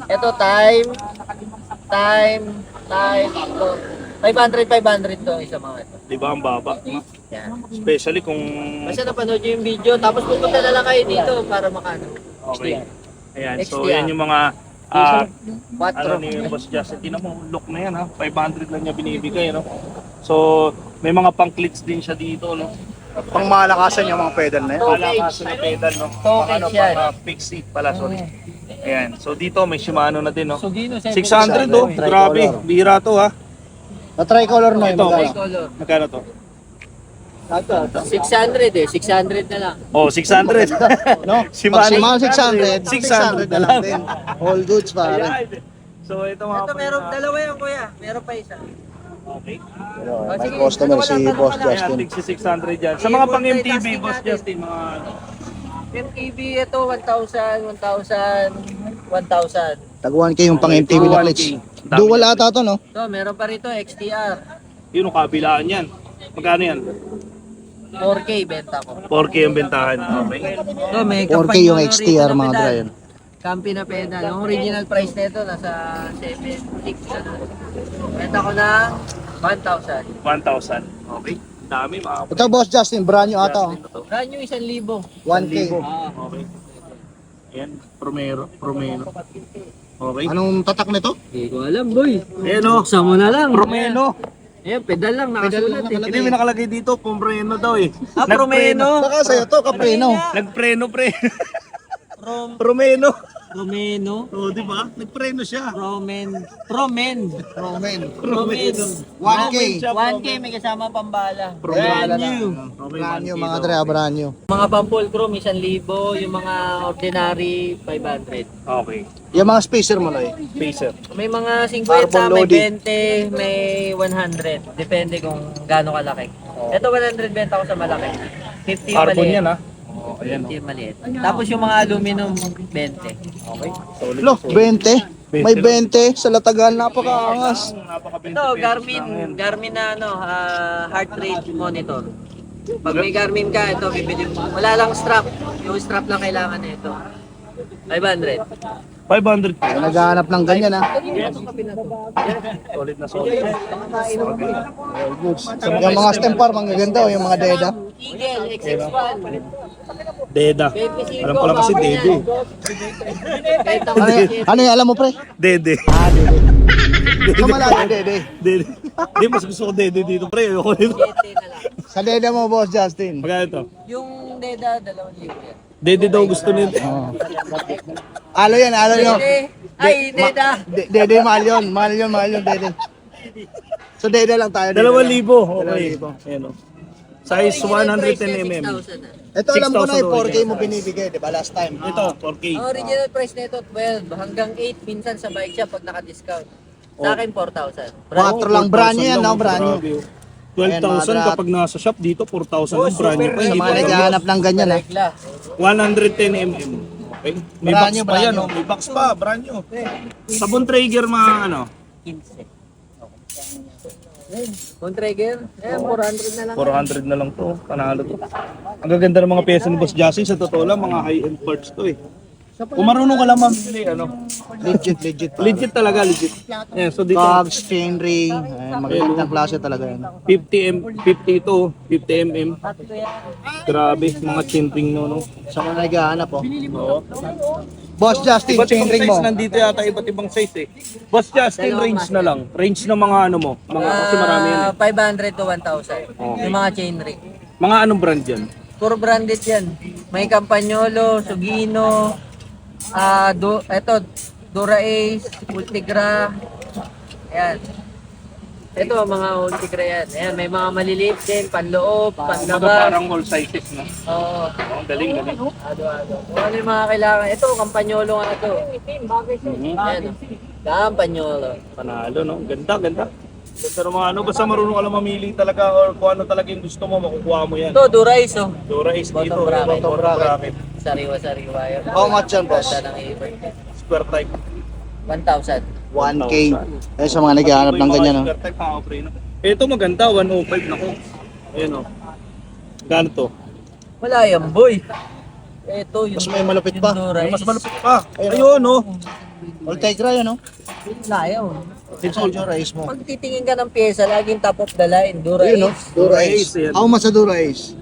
Ito time. Ito. 500 to isa mga ito. Di ba ang baba? No? Yan. Especially kung... Basta napanood nyo yung video, tapos pupunta na lang kayo dito para makano. Okay. Ayan. So XTR. yan yung mga... 4. ano ni Boss Justin, tinan mo, look na yan ha. 500 lang niya binibigay, no? So, may mga pang-clits din siya dito, no? Pang malakasan yung mga pedal na yan. Malakasan na pedal, no? Pang ano, yan. pang fixed seat pala, sorry. Ayan. So dito may Shimano na din, no? Sugino 600 oh, grabe. Bira to ha. Na tricolor na Ito, yun. color. Magkano to? 600 600 na lang. Oh, 600. No? Shimano. Pag Shimano 600, 600 na lang din. All goods pare. Ayan. So ito mga Ito meron dalawa yan kuya. Meron pa isa. Okay. May customer si Boss Ayan, Justin. tig 600 yan. Sa mga pang MTB, Boss Justin, mga MTB ito 1,000, 1,000. Taguan kayo yung pang MTV na clutch. Dual ata to no? So, meron pa rito XTR. yun ang kabilaan yan. Magkano yan? 4K benta ko. 4K ang bentahan. Okay. So, may 4K yung XTR mga dry. Campi na pedal. Ang original price nito nasa 7,600. Benta ko ng 1,000. 1,000. Okay. Dami mga Ito Boss Justin, brand new ata. Justin na to. Brand new 1,000. 1K. Okay. Ayan, Promero. Okay. Anong tatak nito? Hindi ko alam, boy. Ayan o. Buksan mo na lang. Promeno. Ayan, pedal lang. Nakasulat eh. Hindi, may nakalagay dito, Promeno daw eh. Ah, Promeno. Baka sa'yo to, kapreno. Nagpreno, pre. Promeno. Romeno. Oh, di ba? Nagpreno siya. Promen. Roman. 1K. 1K may kasama pambala. Brand new. Okay, Brand new 1K mga daw. dre, brand new. Mga pampol chrome, 1,000. Yung mga ordinary, 500. Okay. Yung mga spacer mo na Pacer. May mga 50, Carbon may loading. 20, may 100. Depende kung gaano kalaki. Ito 100 benta ko sa malaki. 50 yung Carbon maliit. yan ha. Oh, ayan 50 yung maliit. Tapos yung mga aluminum, 20. Okay. Solid. Lo, 20. May 20 sa Latagan, napakaangas. Napaka-20 Ito, pesos Garmin na heart rate monitor. Pag may Garmin ka, ito bibili mo. Wala lang strap. Yung strap lang kailangan nito. 500. 500 Ay, naghahanap ng ganyan ha. Solid na solid. All goods. Yung mga stempar, mga ganda, yung mga deda. Eagle XX1. Deda. 25. Alam ko lang kasi Dede. Benta ko Ano, yan. ano yung alam mo pre? Dede. Sa malayo, dede. Dede. Hindi, mas gusto ko Dede dito, pre. Ayoko nito. 7 na lang. Sa deda mo, Boss Justin. Magkano ito? Yung Deda, 2,000 yan. Dede daw gusto nito. Oh. Alo yan, alo yun. Dede. Ay, Deda. Dede, mahal yun, dede. So dede lang tayo. 2,000. Okay. 2,000. Ayan o. Size 110 mm. 6,000 na. Ito alam ko na 6,000 yung 4K mo binibigay, di ba last time? Ito, 4K. Ang original price nito 12 hanggang 8 minsan sa bike shop pag naka-discount. Sa akin 4,000. 4 lang, brand new yan, no? Brand new. 12,000 kapag nasa shop dito, 4,000 lang brand new pa. Sa Hindi mga pa naghahanap ng ganyan ha. Regla. 110 mm. Okay. May Brand box new, pa brand yan, new. oh. May box pa, brand new. Sabon trigger mga ano. 15. Contrigger, 400 na lang. 400 na lang to, panalo to. Ang gaganda ng mga pyesa ni Boss Justin, sa totoo lang, mga high-end parts to eh. Kung marunong ka lang mamili, ano? Legit. Legit talaga, legit. Ayan, so dito, Cogs, chain ring, ayan, magandang klase talaga yan. 50 to, 50 mm. Grabe, mga chinting no. Sa mga naghahanap oh. Oo. Boss Justin, Iba't chain ibang ring size mo. nandito yata, iba't ibang size eh. Boss Justin, range na lang. Range ng mga ano mo. Mga, kasi marami yan eh. 500 to 1,000. Yung mga chain ring. Mga anong brand yan? Puro branded yan. May Campagnolo, Sugino, Dura Ace, Ultigra. Ayan. Ito mga Ultigra yan. Ayan, may mga maliliit din, panloob, Mga panlabas. parang all sizes no. Oo. Oh, galing. Ado. Kung ano yung mga kailangan. Ito, Campagnolo nga ito. Ayan. Campagnolo. Panalo no. Ganda. Ganda ng mga ano. Basta marunong ka lang mamili talaga or kung ano talaga yung gusto mo, makukuha mo yan. Ito, Dura Ace oh. Dura is dito. Bottom bracket. Bottom bracket. Sariwa-sariwa yun. How much yan, boss? Ganda ng ibon. Square type. 1,000. 1K. Eh sa mga naghahanap ng ganyan oh. Square type, mga no. Ito maganda, 105 nako. Ayun oh. Gano to? Wala yan, boy. Ito, yung Mas may malupit pa. yung Dura Mas Ace. malupit pa. Ayun oh. Ultegra yan oh. Layo. Ito yung race mo. Pag titingin ka ng pyesa, laging top of the line. Dura Ayun oh. Ace. Dura Ace, Ace. yan. How much sa Dura Ace?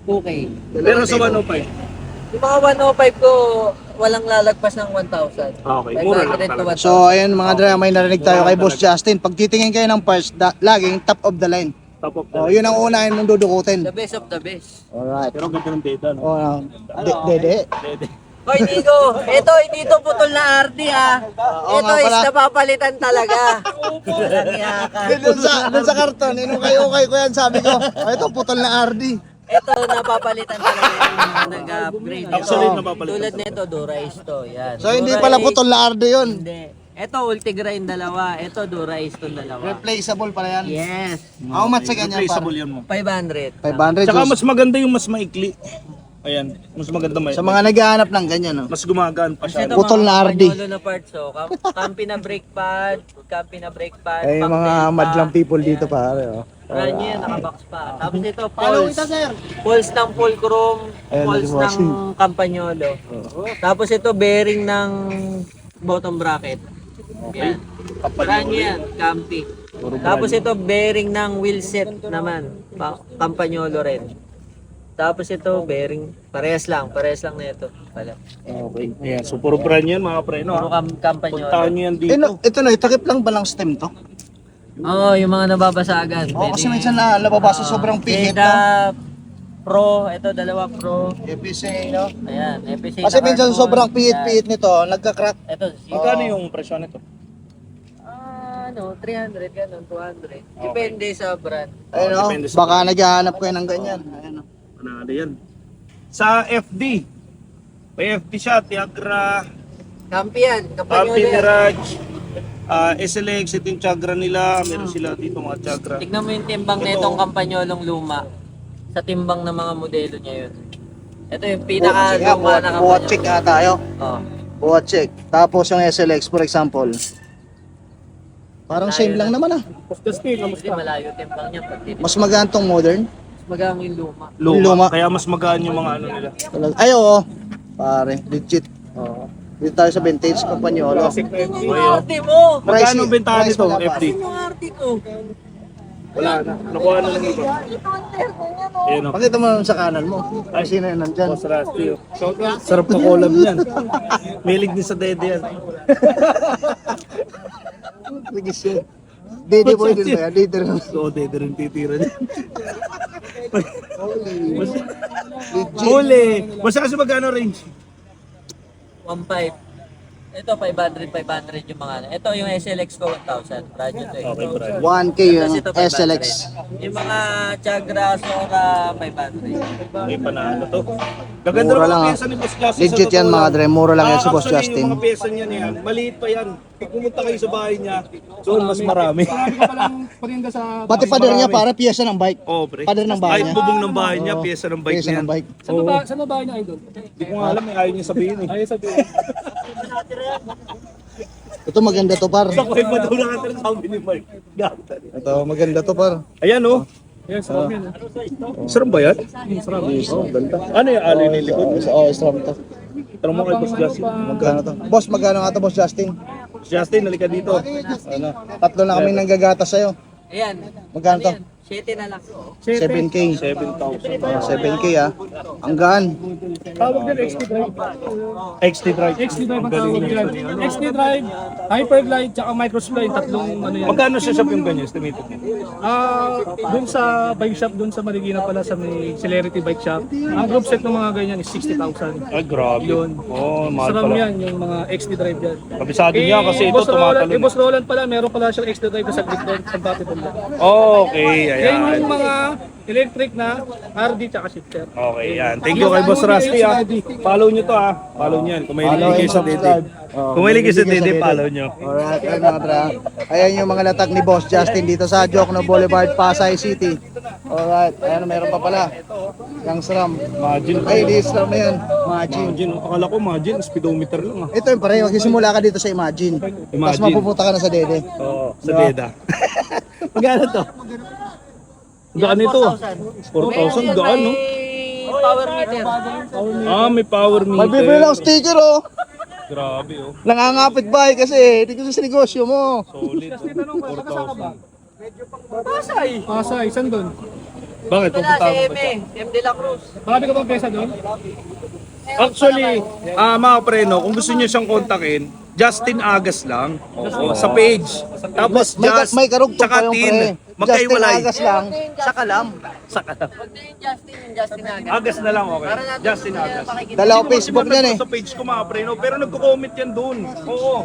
2K. Pero sa 105. Yung mga 105 ko, walang lalagpas ng 1,000. Okay, mura lang 500 to talaga. 1,000. So ayun mga dra, may narinig tayo kay Boss Justin. Pag titingin kayo ng parts, laging top of the line. Top of the Oh, yun ang unahin mong dudukutin. The best of the best. Alright. Pero ganda ng data no. Oh, dede. Dede. Hoy, Nico, ito, hindi to putol na RD ha. Oo Ito nga is pala. napapalitan talaga. Walang yaka. Doon sa karton, inukay-ukay ko yan, sabi ko. Oh, ito putol na RD. Ito, napapalitan talaga yung nag-upgrade. Absolute Ito, napapalitan. tulad nito, Dura Ace to. Yan. So hindi Dura pala Ace, putol na RD yun. Hindi. Ito, Ultigra yung dalawa. Ito, Dura Ace tong dalawa. Replaceable pala yan. Yes. How much sa ganyan Replaceable par? yan mo. 500. 500 Tsaka Diyos. mas maganda yung mas maikli. Ayan, mas maganda may. Sa mga naghahanap ng ganyan, no? Mas gumagaan pa Kasi siya. ito, Putol na mga RD. Campagnolo na parts. So, kampi na brake pad, Eh, back mga delta. madlang people dito Ayan. pare, oh. Brand new yan, nakabox pa. Tapos ito, pulse. Pulse ng fulcrum, Ayan, pulse si Bossing. ng Campagnolo. Tapos ito, bearing ng bottom bracket. Yan. Brand new yan, Campi. Tapos ito, bearing ng wheel set naman. Campagnolo rin. Tapos ito, bearing. Parehas lang na ito. Pala. Okay. Ayan, so puro brand yan mga pre, no? Puro Campagnolo. Puntahan nyo yan dito. Eh, no, ito na, itakip lang ba ng stem to? Oo, yung mga nababasagan. Oo, kasi minsan na nababasa sobrang pihit, no? Data Pro, ito dalawa Pro. EPC, no? Ayan, FPC Kasi na minsan carbon. sobrang pihit-pihit nito, nagka-crack. Ito, Magkano yung presyo nito? 300, ganun, 200. Depende sa brand. Ayun, no? Depende sa- Baka naghahanap kayo ng ganyan. Ayun, no? Ano yan? Sa FD. May FD siya, Tiagra, Campi yan, Campagnolo Alpine yan. Mirage, SLX, ito yung Tiagra nila. Meron sila dito mga Tiagra. Tignan mo yung timbang na itong Campagnolong luma. Sa timbang ng mga modelo niya yun. Ito yung pinaka-luma na Buhat check nga tayo. Oh. Buhat check. Tapos yung SLX, for example. Parang same lang naman, ah. Postastin, Kasi malayo timbang niya pag titignan. Mas magantong modern. Magang yung luma. Luma. Kaya mas magaan yung mga ano nila. Ay, oo. Pare, legit. Oo. Dito tayo sa vintage Campagnolo. Yun yung arte mo! Magkano ang bentahan Price nito, wala pa. FD? Yun yung arte ko. Wala na. Nakuha na lang iba. Ayun o. Pakita mo naman sa kanan mo. Ay, sino yun nandyan? Boss Rusty. oh. Sarap na collab niyan. Milig din sa dede yan. Ligis yun. Dede boy din ba yan? Dede rin. Oo, dede rin titira niya. Legit. Huli! Basta kasi magkano range? 1.5. Ito 500 yung mga ano. Ito yung SLX ko 1,000. Radyo to eh. Okay, brad. 1K Tapos yung ito 500. SLX. Yung mga Chagra, Sora, 500. Okay pa na ano to. Gaganda Mura ng lang, mga ah. pyesa ni Boss Justin. Legit sa totoo yan, mga lang. dre. Mura lang yan si Boss Actually, Justin. yung mga pyesa niya yan, maliit pa yan. Pag pumunta kayo sa bahay niya, doon mas marami. Pati pader niya para piyesa ng bike. Oo, pre. Pader ng bahay Kahit niya. bubong ng bahay niya, pyesa ng bike Piyesa niya. ng bike. Saan ba bahay niya, Idol? Hindi ko nga alam, eh, ayaw niya sabihin eh. Ayaw sabihin. Ito maganda to par. Sa kuhay pa daw natin sabi ni Mark. Gata. Ito maganda to par. Ayan oh. Yes, sarap yan. Sarap ba yan? Oh, ganda. Ano yung alloy ng likod? Oo, strong to. Tanong mo kay Boss Justin. Magkano to? Boss, magkano nga to, Boss Justin? Justin, halika dito. Ano? Tatlo na kami nanggagata sa'yo. Ayan. Magkano to? 7 na lang. 7K. 7,000. 7K ah. Ang gaan. Tawag din XT Drive. XT Drive. XT Drive ang tawag din. XT Drive, Hyperglide, tsaka Microslide, tatlong ano yan. Magkano siya shop yung ganyan? Estimated mo? Dun sa bike shop, dun sa Marikina pala sa may Celerity Bike Shop, ang group set ng mga ganyan is 60,000. Ay, grabe. Yun. Oh, mahal Saram pala. yan, yung mga XT Drive yan. Kabisado niya kasi ito Boss Roland, tumatalon. Boss Roland pala, meron pala siyang XT Drive sa Glikon, sa Batipon. Okay, Yan ayan. yung mga electric na RD tsaka shifter. Okay, yan. Thank you kay Boss Rusty ah. Follow nyo to ah. Follow nyo yan. Kung may Follow kayo and sa Dede. subscribe. Oh, Kung may kayo sa Dede. Dede, follow nyo. Alright, ayun mga tra. Ayan yung mga latag ni Boss Justin dito sa Jokno Boulevard, Pasay City. Alright, ayan meron pa pala. Yung SRAM. Imagine. Ay, di SRAM na yan. Imagine. Imagine. Akala ko imagine. Speedometer lang ah. Ito yung pareho, magsisimula ka dito sa Imagine. Tapos Imagine. mapupunta ka na sa Dede. Oo, sa Diba? Deda. Magkano to? Gaan ito ah. 4,000 gaan no? May power meter. Ah, may power meter. May bibili lang sticker oh. Grabe oh. Nangangapit bahay kasi, dito sa negosyo mo. Solid. 4,000. Pasay, saan doon? Bakit? Wala, Pupunta si ako M ba? eh. M de la Cruz. Marami ka bang pesa doon? Actually, mga preno, kung gusto niyo siyang kontakin, Justin Agas lang. Oo, sa page. Tapos May karugtong tsaka pa yung Tin. pre. Justin Magkaiwalay. Agas lang, sa kalam. Sa kalam. Huwag na yung Justin, yung Justin Agas. Agas na lang, okay. Para natin Justin Agas. makikita. Dalawa Hindi Facebook ko kasi yan eh. sa page ko mga preno, pero nagko-comment yan doon. Oo.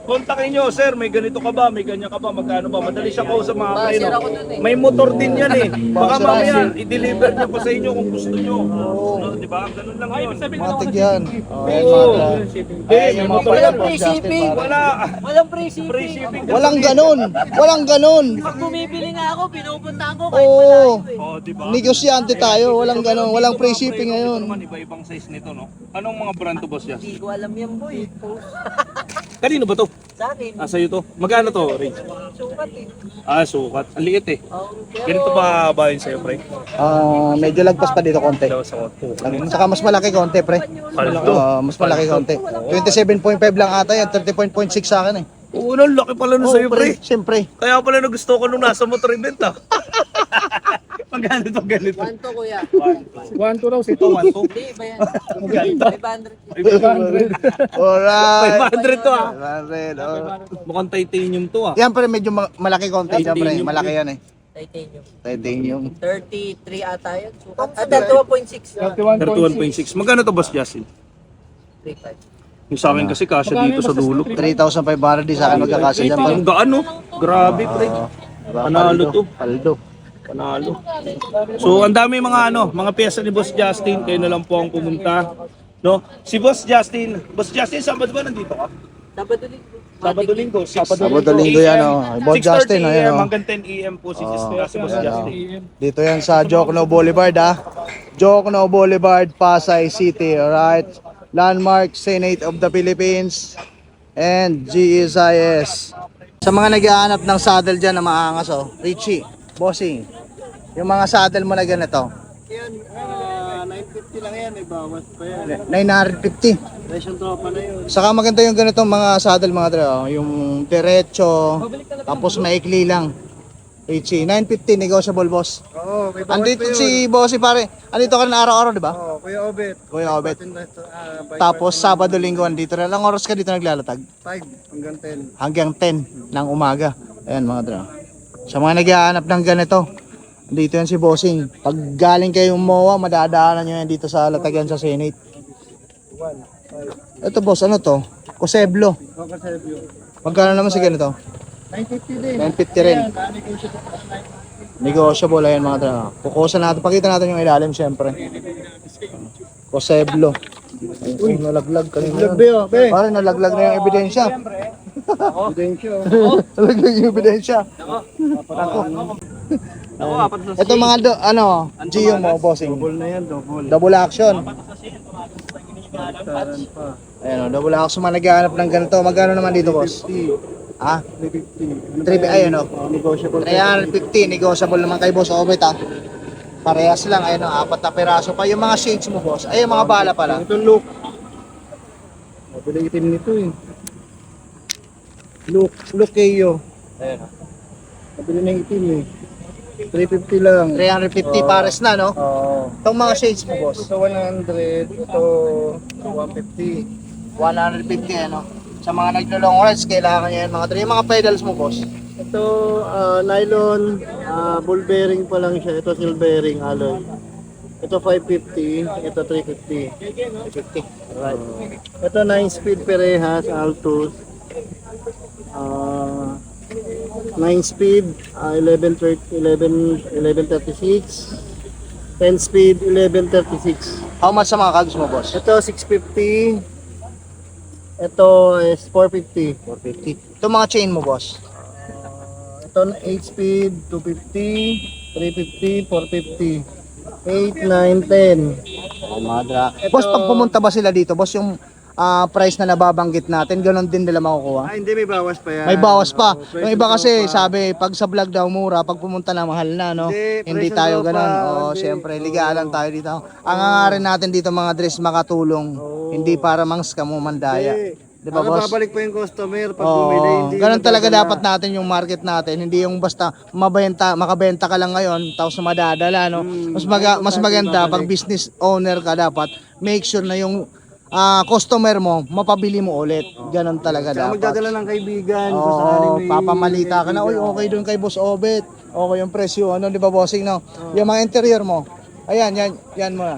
Kontakin nyo, sir, may ganito ka ba, may ganyan ka ba, magkano ba? Madali siya ko sa mga preno. Sir, ako dun eh. May motor din yan eh. Baka Sir, mamaya, i-deliver niyo pa sa inyo kung gusto nyo. No, di ba? Ganun lang yun. Matig yan. Oh, ayan Oo. mga tra. Ayan yung mga pala Walang Boss free Justin. shipping. pare. Wala. Walang free Free shipping. shipping. Walang ganun. Walang ganun. Pag bumibili nga ako, pinupuntahan ko kahit Oo. malayo eh. Oh, di ba? Negosyante tayo. Walang ganun. Walang free shipping Ito ngayon. naman iba-ibang size nito, no? Anong mga brand to, boss, Jas? Hindi ko alam yan boy. Kanino ba to? Sa akin, Ah, sa'yo to. Magkano to, Ray? sukat eh. Ah, sukat. Ang liit eh. Oh, Ganito ba ba yun sa'yo, pre? Medyo lagpas pa dito konti. Dalawa sa konti. Saka mas malaki konti, pre. Paldo. Mas malaki konti. 27.5 lang ata yan. 30.6 sa akin eh. Oo, ang laki pala nun sa'yo, pre. Siyempre. Kaya pala nagusto ko nung nasa motor event, ah. Magkano to ganito? 1 to kuya. 1-2 raw si Ito, 1, 2. Hindi, iba yan. 500. Alright. 500 to, ah. 500, oh. Mukhang titanium to, ah. Yan pre, medyo malaki konti yan pre. Malaki yan eh. Titanium. Titanium. 33 ata yun. Sukat. Ah, 32.6. 31.6. Magkano to, boss Justin? 35. Yung sa akin kasi kasya dito sa dulo. 3,500 di sa akin magkakasya dyan. Ang gaano? Grabe, pre. Panalo to. Paldo. Panalo. So, ang dami mga mga pyesa ni Boss Justin, kayo na lang po ang pumunta. No? Si Boss Justin, Sabado ba nandito ka? Sabado linggo. Sabado linggo. Sabado linggo yan, oh. Boss Justin, 6:30 ayan, AM oh. hanggang 10 AM po si Boss Justin. Dito yan sa Jokno Boulevard ah. Jokno Boulevard, Pasay City. Alright. Landmark, Senate of the Philippines. And GSIS. Sa mga naghahanap ng saddle dyan na maangas oh. Richie, Bossing. Yung mga saddle mo na ganito. Yan, 950 lang yan, may bawas pa yan. 950. Presyong tropa na yun. Saka maganda yung ganitong mga saddle mga dre, oh. Yung diretso, tapos maikli lang. Richie, 950 negotiable boss. Oo, may bawas Andito pa yun. si Bossy pare. Andito ka na araw-araw, di ba? Oo, Kuya Obet. Kuya Obet. Bike Tapos Sabado, Linggo andito na. Ilang oras ka dito naglalatag? 5 hanggang 10. Hanggang 10 ng umaga. Ayan mga dre. Sa mga naghahanap ng ganito, dito yan si Bossing. Pag galing kayong MOA, madadaanan nyo yan dito sa Latagan sa Senate. Ito boss, ano to? Koseblo. O, Kasebyo. Magkano naman si ganito? 950 din. 950 rin. Yan, negotiable pa sa 950. Negotiable, ayan mga dre. Kukusan natin, pakita natin yung ilalim syempre. Koseblo. Uy, nalaglag kanina. Vlog ba be? Pare, nalaglag na yung ebidensya. Ebidensyo. Nalaglag yung ebidensya. Ako. Ito mga Gio mo, bossing. Double na yan, double. Double action. Taran pa. Ayan o, double action. Mga naghahanap ng ganito. Magkano naman dito, boss? 350. Ah, 350. 350. Ayun o. Negotiable. 350. Negotiable naman kay boss Obet ha. Parehas lang. Ayun o, 4 na peraso pa. Yung mga shades mo, boss. Ay, yung mga bala pala. Ito look. Kabila itim nito eh. Look kayo. Ayan. Kabila ng itim eh. 350 lang. 350 pares na, no? Oo. Itong mga shades mo, boss. Ito 100, ito 150. 150, ano? Sa mga naglo-long rides, kailangan yan mga dre. Yung mga pedals mo, boss. Ito nylon, ball bearing pa lang siya. Ito steel bearing alloy. Ito 550, ito 350. 350. Alright. Ito 9 speed parehas, Altus. 9 speed, 1136. 10 speed, 1136. How much sa mga kags mo, boss? Ito 650. Ito is 450. 450. Itong mga chain mo, boss. Ito 8 speed, 250, 350, 450. 8, 9, 10. Oh, madra. Boss, pag pumunta ba sila dito, boss, yung price na nababanggit natin, ganun din nila makukuha? Hindi, may bawas pa yan. May bawas pa. Oo, Yung iba kasi presyo pa. sabi, pag sa vlog daw mura, pag pumunta na mahal na, no? Hindi presyo tayo daw ganun. pa, Oo, hindi. syempre, ligalan tayo dito. Ang hangarin natin dito mga dress makatulong, hindi para mang-scam o mandaya. Di ba, Para boss? babalik pa yung customer pag Oo, bumili. Hindi ganun talaga madadala. dapat natin yung market natin. Hindi yung basta makabenta ka lang ngayon tapos madadala, no? Mas maganda pag business owner ka dapat make sure na yung customer mo mapabili mo ulit. Ganun talaga Saka dapat. magdadala ng kaibigan. kung Oo, sakaling may papamalita ka na, uy, kaibigan." okay doon kay Boss Obet. Okay yung presyo, ano, di ba, bossing, no? Yung mga interior mo. Ayan, yan mo na.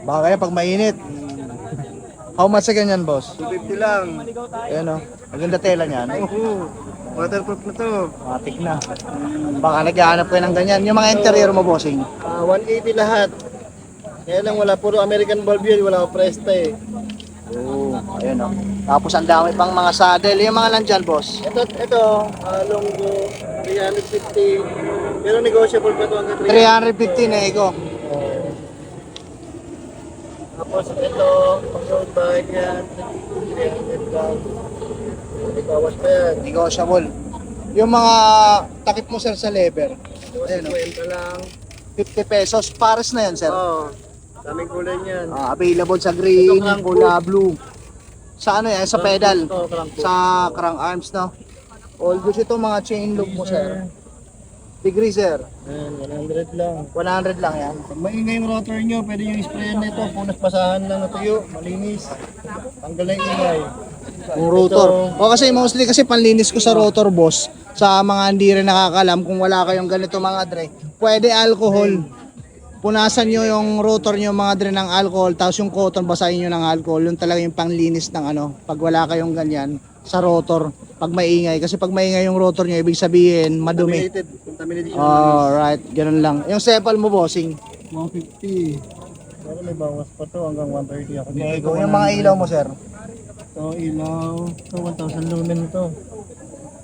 Baka kaya pag mainit. How much sa ganyan, boss? 250 lang. Ayan, no? Maganda tela niyan. Oo. Waterproof na to. Matik na. Baka naghahanap kayo ng ganyan. Yung mga interior mo, bossing. 180 lahat. Kaya lang wala puro American bulb yun. Wala ko presta eh. Oo, ayun, no? Tapos ang dami pang mga saddle. Yung mga nandyan, boss. Ito, Longgo, 350. Pero negotiable pa to hanggang 350 na ego. Tapos ito, pag road bike yan, 300 lang. May bawas pa yan. Negotiable. Yung mga takip mo, sir, sa lever. Ayun, no? 50 lang. 50 pesos. Pares na yan, sir. Oo. Daming kulay niyan. Available sa green, Ito, crank pula, blue. Sa ano yan? Sa pedal. Ito, crank book. Sa crank arms, no? All goods ito, mga chain loop mo, sir. Degree, sir. Ayan, 100 lang. 100 lang yan. Pag maingay yung rotor nyo, pwede yung sprayan na ito. Punas basahan lang na tuyo, malinis. Tanggal na yung ingay. Yung rotor. O kasi mostly kasi panlinis ko sa rotor, boss. Sa mga hindi rin nakakalam kung wala kayong ganito mga dre. Pwede alcohol. Punasan nyo yung rotor nyo mga dre ng alcohol. Tapos yung cotton basahin nyo ng alcohol. Yun talaga yung panglinis ng ano. Pag wala kayong ganyan sa rotor. Pag maingay. Kasi pag maingay yung rotor nyo, ibig sabihin madumi. Contaminated yung Alright, ganun lang. Yung sepal mo, bossing. 150. Pero may bawas pa to hanggang 130 ako dito. Yung mga ilaw mo, sir. Ito, ilaw. Ito, 1,000 lumen to.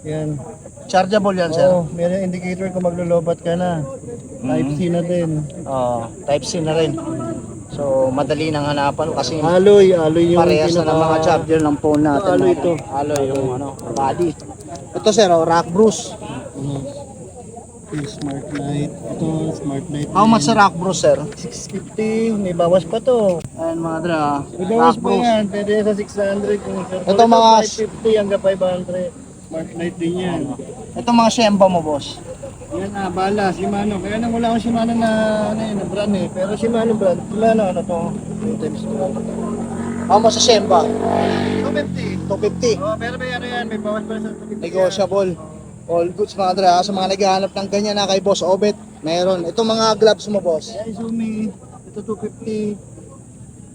Yan. Chargeable yan, sir. Oo, meron indicator kung maglolobat ka na. Type C na din. Type C na rin. So, madali nang hanapan kasi Alloy yung parehas na ng mga charger ng phone natin. Alloy ito. Alloy yung ano, body. Ito, sir, Rock Bruce. Smart light. Ito, smart light. How much sa Rock Bruce, sir? 650. May bawas pa to. Ayan mga dra. May bawas Rock pa Bruce. yan. Pwede sa 600. Kung Ito mga 550 hanggang 500. Smart light din yan. Ito mga Shemba mo, boss. Yan bala, Shimano. Kaya nang wala akong Shimano na, ano yun, na brand eh. Pero Shimano brand. Shimano, ano to? 2 times 2. How much sa Shemba? 250. 250. Oh, pero may ano yan. May bawas pa sa 250. Negotiable. All goods mga dra. Sa mga naghahanap ng ganyan na kay Boss Obet, meron. Ito mga gloves mo, boss. Yan, Izumi. Ito 250.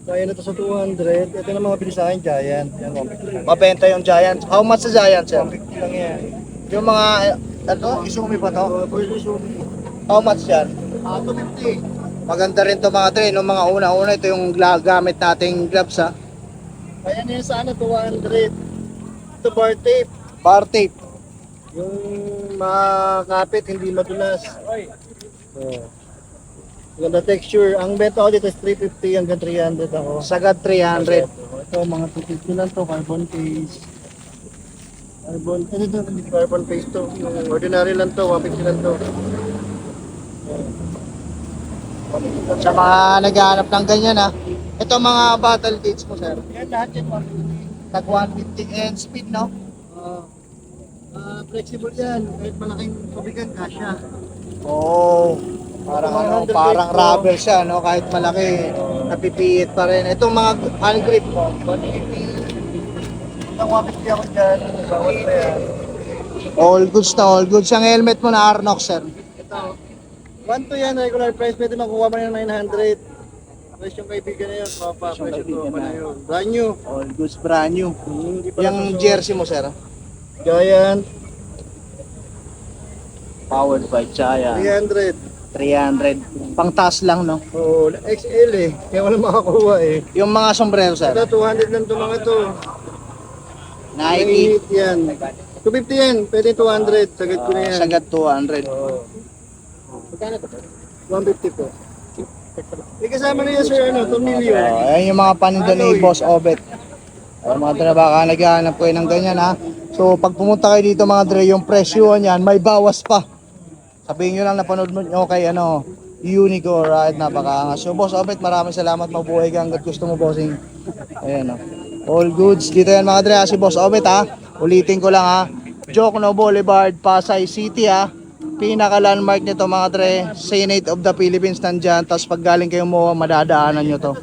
Kaya na to sa 200. Ito na mga bilis sa akin, Giant. Yan, 150 lang. Mabenta yung Giant. How much sa Giant, sir? 150 lang yan. Yung mga, ano, Izumi ba to? Oh, first Izumi. How much yan? 250. Maganda rin to mga dre. Nung mga una-una, ito yung gamit nating gloves, ha. Kaya na yun sa ano, 200. Ito bar tape. Bar tape. Yung makapit, hindi madulas. Oh. Ganda texture. Ang benta ko dito is 350 hanggang 300 ako. Sagad 300. Ito, mga 250 lang to, carbon case. Ito, hindi carbon case to. Yung ordinary lang to, 150 lang to. Sa mga naghahanap ng ganyan, ha. Ito mga battle gates mo, sir. Yan lahat yan, Tag 150 and speed, no? flexible yan. Kahit malaking pabigan, kasya. Oh, parang ano, 100 parang grip, rubber siya, no? Kahit malaki, napipiit pa rin. Itong mga hand grip mo, 150. Ang 150 ako dyan. Bawal pa yan. all goods na all goods. Ang helmet mo na Arnox, sir. Ito. 1 to yan, regular price. Pwede makuha mo yan ng 900. Price yung kaibigan na yun. Papa, price yung tropa na yun. Brand new. All goods, brand new. Hindi pa Yung nasusuot. jersey mo, sir. Giant, Powered by Chaya. 300. 300. Pang taas lang, no? Oo, XL eh. Kaya wala makakuha eh. Yung mga sombrero, sir. Ito, 200 lang ito mga to. Nike. Mainit yan. 250 yan. Pwede 200. Sagad ko na yan. Sagad 200. Oo. 150 po. May kasama na yan sir, ano, tornilyo. Ayan yung mga paninda ni Boss Obet. Ay, mga dre, baka naghahanap kayo ng ganyan, ha? So, pag pumunta kayo dito, mga dre, yung presyo niyan, may bawas pa. Sabihin nyo lang, napanood mo nyo kay, ano, Unico, right? Napakaangas. So, Boss Obet, maraming salamat. Mabuhay ka hanggat gusto mo, bossing. Ayan, ha? All goods. Dito yan, mga dre, ha? Si Boss Obet, ha? Ulitin ko lang, ha? Jokno Boulevard, Pasay City, ha? Pinaka-landmark nito, mga dre, Senate of the Philippines nandyan. Tapos pag galing kayo mo, madadaanan nyo to.